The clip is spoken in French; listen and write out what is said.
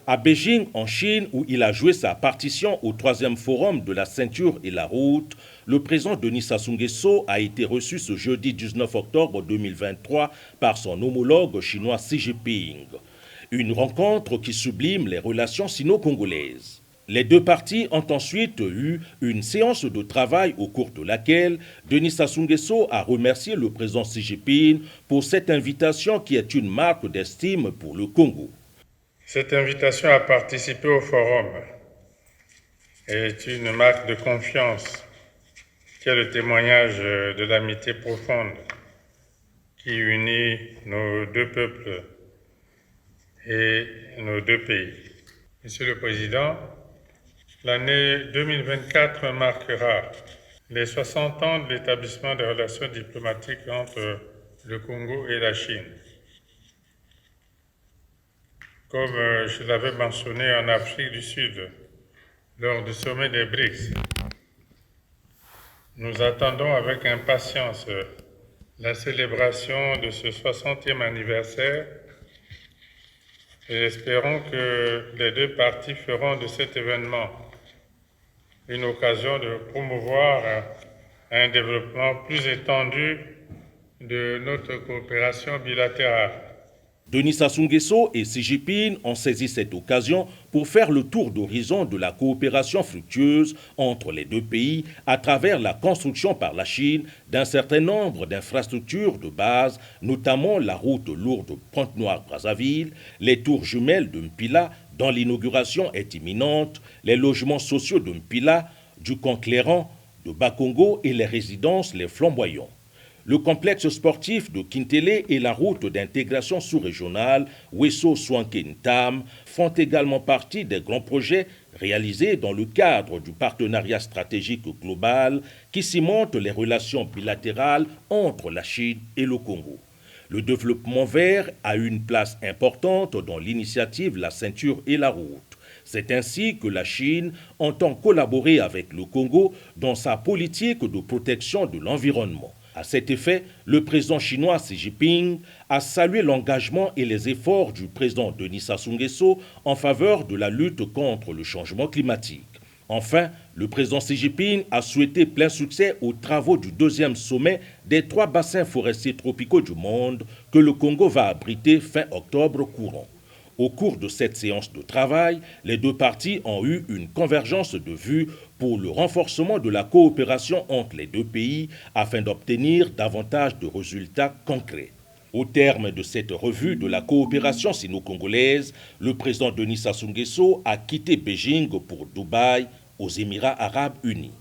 À Beijing, en Chine, où il a joué sa partition au 3e forum de la ceinture et la route, le président Denis Sassou Nguesso a été reçu ce jeudi 19 octobre 2023 par son homologue chinois Xi Jinping. Une rencontre qui sublime les relations sino-congolaises. Les deux parties ont ensuite eu une séance de travail au cours de laquelle Denis Sassou Nguesso a remercié le président Xi Jinping pour cette invitation qui est une marque d'estime pour le Congo. Cette invitation à participer au forum est une marque de confiance qui est le témoignage de l'amitié profonde qui unit nos deux peuples et nos deux pays. Monsieur le Président, l'année 2024 marquera les 60 ans de l'établissement des relations diplomatiques entre le Congo et la Chine. Comme je l'avais mentionné en Afrique du Sud lors du sommet des BRICS, nous attendons avec impatience la célébration de ce 60e anniversaire et espérons que les deux parties feront de cet événement une occasion de promouvoir un développement plus étendu de notre coopération bilatérale. Denis Sassou Nguesso et Xi Jinping ont saisi cette occasion pour faire le tour d'horizon de la coopération fructueuse entre les deux pays à travers la construction par la Chine d'un certain nombre d'infrastructures de base, notamment la route lourde Pointe-Noire-Brazzaville, les tours jumelles de Mpila, dont l'inauguration est imminente, les logements sociaux de Mpila, du Conclérant, de Bakongo et les résidences Les Flamboyants. Le complexe sportif de Kintélé et la route d'intégration sous-régionale Wesso-Souanké-Ntam font également partie des grands projets réalisés dans le cadre du partenariat stratégique global qui cimente les relations bilatérales entre la Chine et le Congo. Le développement vert a une place importante dans l'initiative La Ceinture et la Route. C'est ainsi que la Chine entend collaborer avec le Congo dans sa politique de protection de l'environnement. À cet effet, le président chinois Xi Jinping a salué l'engagement et les efforts du président Denis Sassou Nguesso en faveur de la lutte contre le changement climatique. Enfin, le président Xi Jinping a souhaité plein succès aux travaux du 2e sommet des 3 bassins forestiers tropicaux du monde que le Congo va abriter fin octobre courant. Au cours de cette séance de travail, les deux parties ont eu une convergence de vues pour le renforcement de la coopération entre les deux pays afin d'obtenir davantage de résultats concrets. Au terme de cette revue de la coopération sino-congolaise, le président Denis Sassou Nguesso a quitté Beijing pour Dubaï, aux Émirats arabes unis.